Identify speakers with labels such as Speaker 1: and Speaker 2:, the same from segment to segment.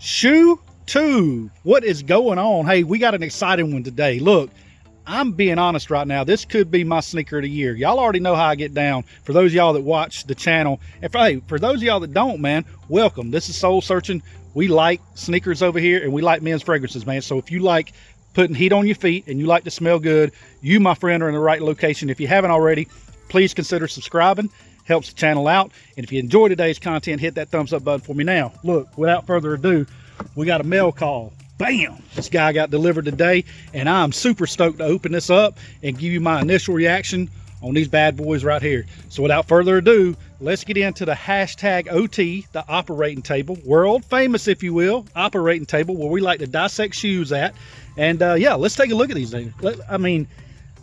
Speaker 1: Shoe Tube, what is going on? Hey, we got an exciting one today. Look, I'm being honest right now. This could be my sneaker of the year. Y'all already know how I get down. For those of y'all that watch the channel, and for those of y'all that don't, man, welcome. This is Soul Searching. We like sneakers over here, and we like men's fragrances, man. So if you like putting heat on your feet and you like to smell good, you, my friend, are in the right location. If you haven't already, please consider subscribing. Helps the channel out. And if you enjoy today's content, hit that thumbs up button for me now. Look, without further ado, we got a mail call. Bam! This guy got delivered today, and I'm super stoked to open this up and give you my initial reaction on these bad boys right here. So without further ado, let's get into the hashtag OT, the operating table, world famous, if you will, operating table, where we like to dissect shoes at. And yeah, let's take a look at these things. I mean,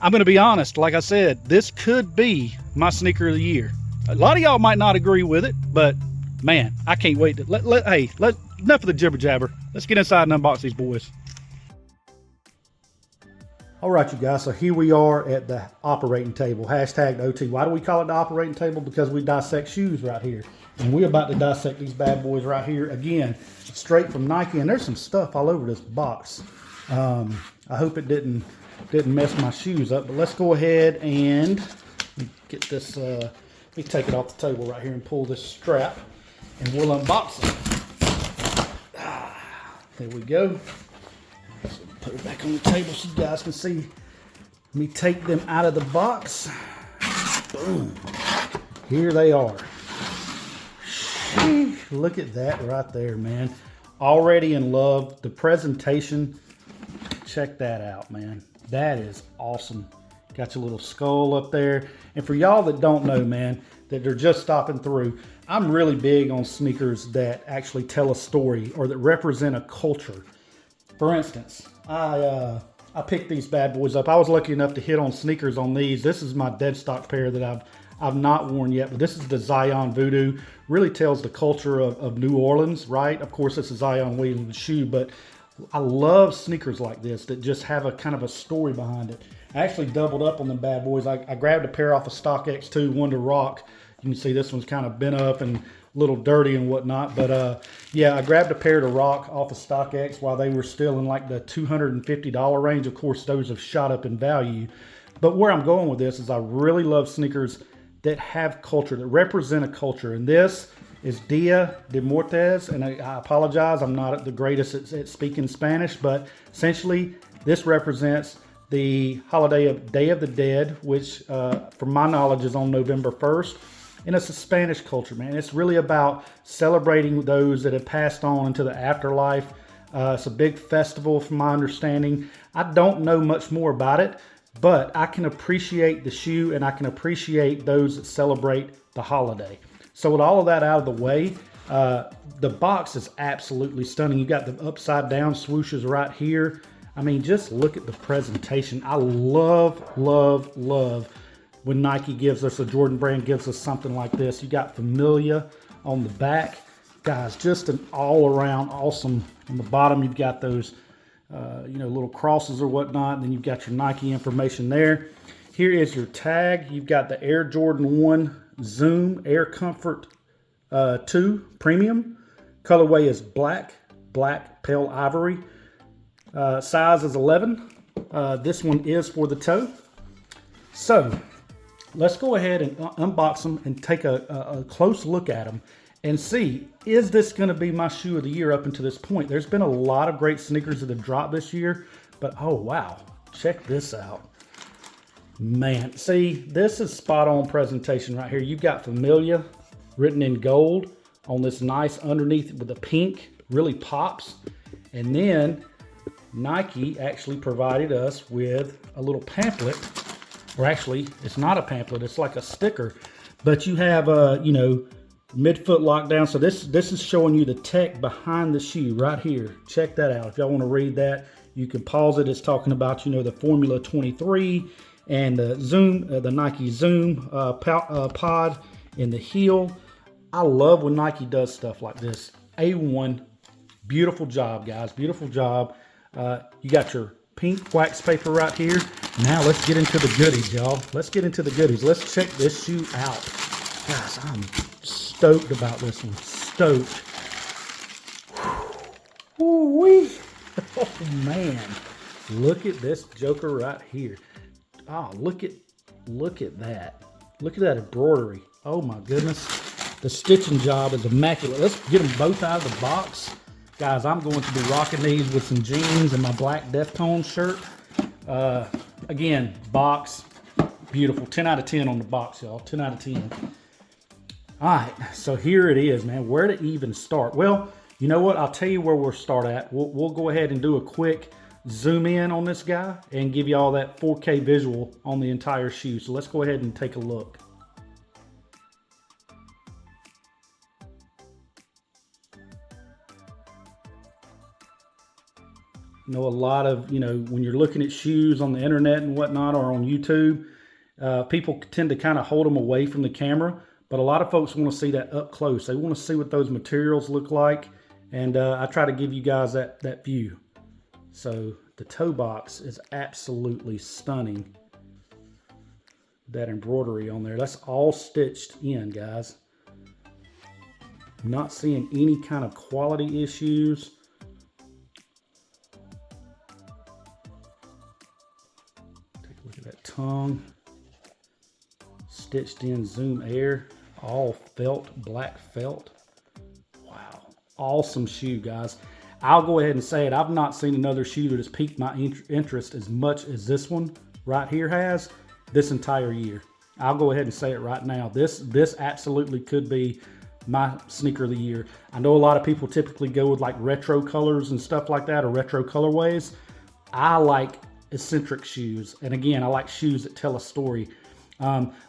Speaker 1: I'm going to be honest. Like I said, this could be my sneaker of the year. A lot of y'all might not agree with it, but man, I can't wait to enough of the jibber jabber. Let's get inside and unbox these boys. All right, you guys, so here we are at the operating table, hashtag OT. Why do we call it the operating table? Because we dissect shoes right here. And we're about to dissect these bad boys right here. Again, straight from Nike, and there's some stuff all over this box. I hope it didn't mess my shoes up, but let's go ahead and get this, let me take it off the table right here and pull this strap, and we'll unbox it. There we go. So put it back on the table so you guys can see me take them out of the box. Boom. Here they are. Look at that right there, man. Already in love. The presentation, check that out, man. That is awesome. Got your little skull up there. And for y'all that don't know, man, that they're just stopping through, I'm really big on sneakers that actually tell a story or that represent a culture. For instance, I picked these bad boys up. I was lucky enough to hit on sneakers on these. This is my dead stock pair that I've not worn yet, but this is the Zion Voodoo. Really tells the culture of New Orleans, right? Of course, it's a Zion Williamson shoe, but I love sneakers like this that just have a kind of a story behind it. I actually doubled up on them bad boys. I grabbed a pair off of StockX too, one to rock. You can see this one's kind of bent up and a little dirty and whatnot. But yeah, I grabbed a pair to rock off of StockX while they were still in like the $250 range. Of course, those have shot up in value. But where I'm going with this is I really love sneakers that have culture, that represent a culture. And this is Dia de Muertos. And I apologize, I'm not the greatest at speaking Spanish, but essentially this represents the holiday of Day of the Dead, which from my knowledge is on November 1st. And it's a Spanish culture, man. It's really about celebrating those that have passed on into the afterlife. It's a big festival from my understanding. I don't know much more about it, but I can appreciate the shoe and I can appreciate those that celebrate the holiday. So with all of that out of the way, the box is absolutely stunning. You got the upside down swooshes right here. I mean, just look at the presentation. I love, love, love when Nike gives us, a Jordan brand gives us something like this. You got Familia on the back. Guys, just an all-around awesome. On the bottom, you've got those, little crosses or whatnot. And then you've got your Nike information there. Here is your tag. You've got the Air Jordan 1 Zoom Air Comfort 2 Premium. Colorway is black pale ivory. Size is 11. This one is for the toe. So let's go ahead and unbox them and take a close look at them and see, is this going to be my shoe of the year up until this point? There's been a lot of great sneakers that have dropped this year, but oh wow, check this out. Man, see, this is spot on presentation right here. You've got Familia written in gold on this nice underneath with the pink, really pops. And then Nike actually provided us with a little pamphlet, or actually it's not a pamphlet, it's like a sticker, but you have midfoot lockdown. So this is showing you the tech behind the shoe right here. Check that out. If y'all want to read that, you can pause it. It's talking about the Formula 23 and the Zoom, the Nike Zoom pod in the heel. I love when Nike does stuff like this. A1, beautiful job, guys, beautiful job. You got your pink wax paper right here. Now let's get into the goodies, y'all. Let's get into the goodies. Let's check this shoe out. Guys, I'm stoked about this one. Stoked. Ooh-wee. Oh, man. Look at this joker right here. Oh, look at that. Look at that embroidery. Oh, my goodness. The stitching job is immaculate. Let's get them both out of the box. Guys, I'm going to be rocking these with some jeans and my black Deftones shirt. Again, box, beautiful. 10 out of 10 on the box, y'all. 10 out of 10. All right, so here it is, man. Where to even start? Well, you know what? I'll tell you where we'll start at. We'll go ahead and do a quick zoom in on this guy and give you all that 4K visual on the entire shoe. So let's go ahead and take a look. I know a lot of, when you're looking at shoes on the internet and whatnot or on YouTube, people tend to kind of hold them away from the camera. But a lot of folks want to see that up close. They want to see what those materials look like. And I try to give you guys that view. So the toe box is absolutely stunning. That embroidery on there. That's all stitched in, guys. Not seeing any kind of quality issues. Take a look at that tongue. Stitched in Zoom Air. All felt, black felt. Wow, awesome shoe, guys. I'll go ahead and say it. I've not seen another shoe that has piqued my interest as much as this one right here has this entire year. I'll go ahead and say it right now. This absolutely could be my sneaker of the year. I know a lot of people typically go with like retro colors and stuff like that, or retro colorways. I like eccentric shoes. And again, I like shoes that tell a story.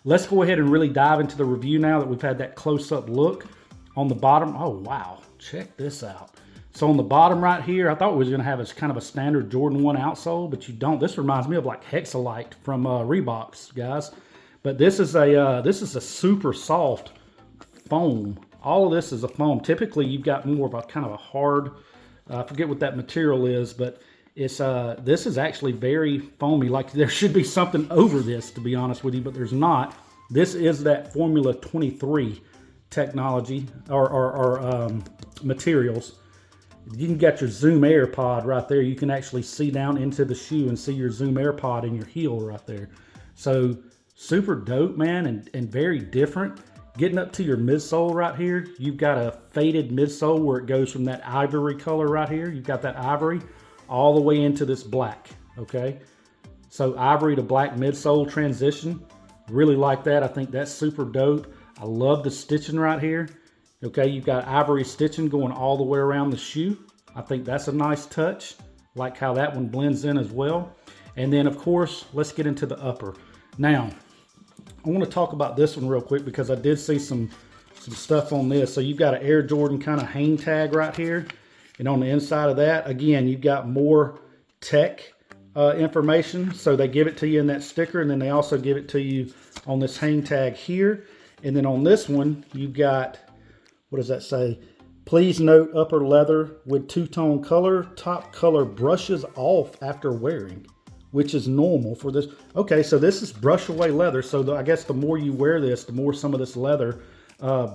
Speaker 1: Let's go ahead and really dive into the review now that we've had that close-up look. On the bottom, oh wow, check this out. So on the bottom right here, I thought we was going to have a kind of a standard Jordan 1 outsole, but you don't. This reminds me of like Hexalite from Reeboks, guys. But this is a super soft foam. All of this is a foam. Typically, you've got more of a kind of a hard, I forget what that material is, but it's this is actually very foamy. Like there should be something over this, to be honest with you, but there's not. This is that Formula 23 technology or materials. You can get your Zoom Air pod right there. You can actually see down into the shoe and see your Zoom Air pod in your heel right there. So super dope, man, and very different. Getting up to your midsole right here, you've got a faded midsole where it goes from that ivory color right here. You've got that ivory all the way into this black, okay? So ivory to black midsole transition. Really like that. I think that's super dope. I love the stitching right here. Okay, you've got ivory stitching going all the way around the shoe. I think that's a nice touch. Like how that one blends in as well. And then of course, let's get into the upper. Now, I want to talk about this one real quick because I did see some stuff on this. So you've got an Air Jordan kind of hang tag right here. And on the inside of that, again, you've got more tech information. So they give it to you in that sticker, and then they also give it to you on this hang tag here. And then on this one, you've got, what does that say? Please note upper leather with two-tone color. Top color brushes off after wearing, which is normal for this. Okay, so this is brush away leather. So I guess the more you wear this, the more some of this leather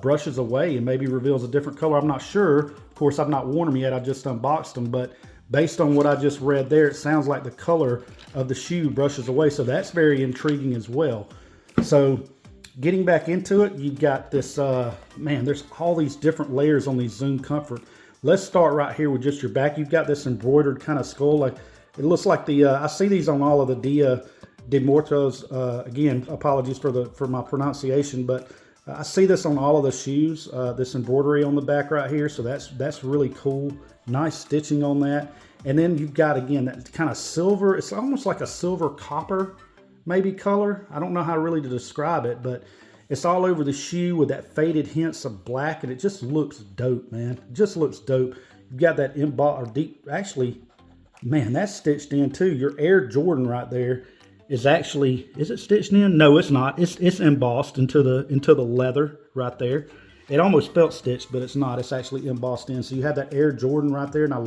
Speaker 1: brushes away and maybe reveals a different color. I'm not sure. Of course, I've not worn them yet. I just unboxed them. But based on what I just read there, it sounds like the color of the shoe brushes away. So that's very intriguing as well. So getting back into it, you've got this, man, there's all these different layers on these Zoom Comfort. Let's start right here with just your back. You've got this embroidered kind of skull. Like it looks like the, I see these on all of the Dia de Muertos. Again, apologies for my pronunciation, but I see this on all of the shoes, this embroidery on the back right here. So that's really cool. Nice stitching on that. And then you've got, again, that kind of silver. It's almost like a silver copper maybe color. I don't know how really to describe it, but it's all over the shoe with that faded hints of black, and it just looks dope, man. It just looks dope. You've got that embossed, or deep, actually, man, that's stitched in too. Your Air Jordan right there is actually, is it stitched in? No, it's not. It's embossed into the leather right there. It almost felt stitched, but it's not. It's actually embossed in. So you have that Air Jordan right there, and I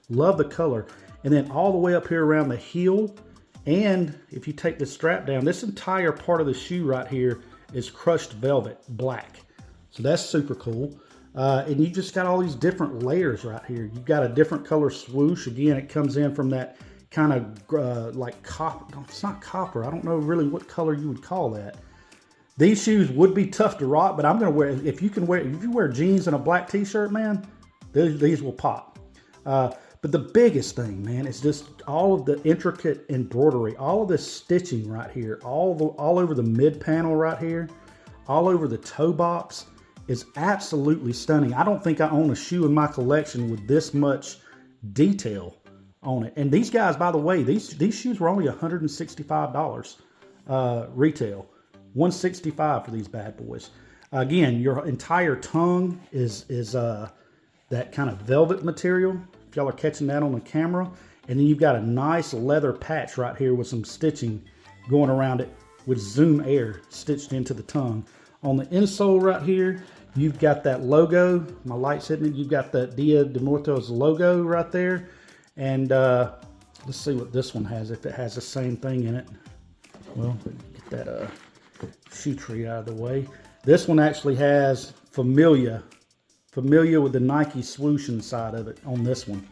Speaker 1: love the color. And then all the way up here around the heel. And if you take the strap down, this entire part of the shoe right here is crushed velvet black. So that's super cool. And you just got all these different layers right here. You've got a different color swoosh. Again, it comes in from that kind of like copper. It's not copper. I don't know really what color you would call that. These shoes would be tough to rock, but I'm gonna wear, if you wear jeans and a black t-shirt, man, these will pop. But the biggest thing, man, is just all of the intricate embroidery, all of this stitching right here, all over the mid panel right here, all over the toe box is absolutely stunning. I don't think I own a shoe in my collection with this much detail on it. And these guys, by the way, these shoes were only $165 retail. $165 for these bad boys. Again, your entire tongue is that kind of velvet material. If y'all are catching that on the camera. And then you've got a nice leather patch right here with some stitching going around it with Zoom Air stitched into the tongue. On the insole right here, you've got that logo. My light's hitting it. You've got that Dia de Muertos logo right there. And let's see what this one has, if it has the same thing in it. Well, get that shoe tree out of the way. This one actually has Familia with the Nike swoosh inside of it on this one.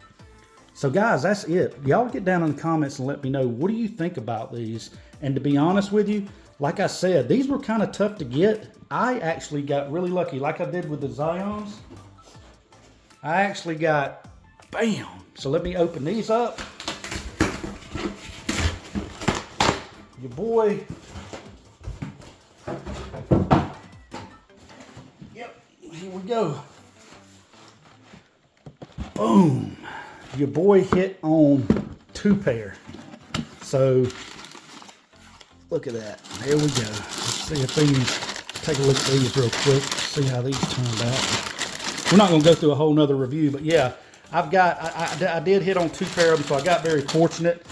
Speaker 1: So guys, that's it. Y'all get down in the comments and let me know, what do you think about these? And to be honest with you, like I said, these were kind of tough to get. I actually got really lucky, like I did with the Zions. I actually got, bam. So let me open these up. Your boy, yep, here we go. Boom. Your boy hit on 2 pair. So look at that. There we go. Let's see if these, take a look at these real quick. See how these turned out. We're not going to go through a whole nother review, but yeah, I've got, I did hit on 2 pair of them, so I got very fortunate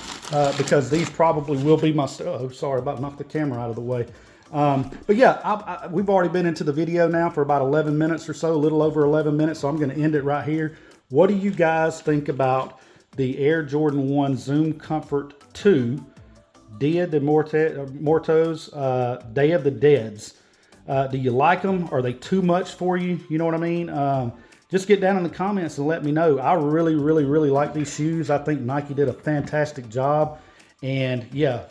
Speaker 1: because these probably will be my, oh, sorry, about knocked the camera out of the way. But yeah, we've already been into the video now for about 11 minutes or so, a little over 11 minutes, so I'm going to end it right here. What do you guys think about the Air Jordan 1 Zoom Comfort 2 Dia de Muertos, Day of the Deads? Do you like them? Are they too much for you? You know what I mean? Just get down in the comments and let me know. I really, really, really like these shoes. I think Nike did a fantastic job. And yeah,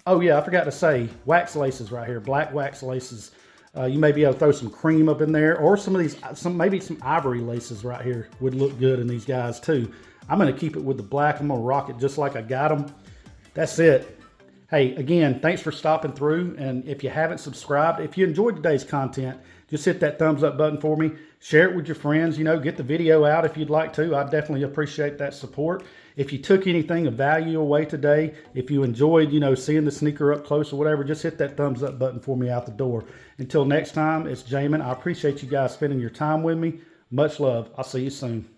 Speaker 1: oh yeah, I forgot to say, wax laces right here, black wax laces. You may be able to throw some cream up in there, or some of these, maybe some ivory laces right here would look good in these guys too. I'm going to keep it with the black. I'm going to rock it just like I got them. That's it. Hey, again, thanks for stopping through. And if you haven't subscribed, if you enjoyed today's content, just hit that thumbs up button for me. Share it with your friends. You know, get the video out if you'd like to. I definitely appreciate that support. If you took anything of value away today, if you enjoyed, you know, seeing the sneaker up close or whatever, just hit that thumbs up button for me out the door. Until next time, it's Jamon. I appreciate you guys spending your time with me. Much love. I'll see you soon.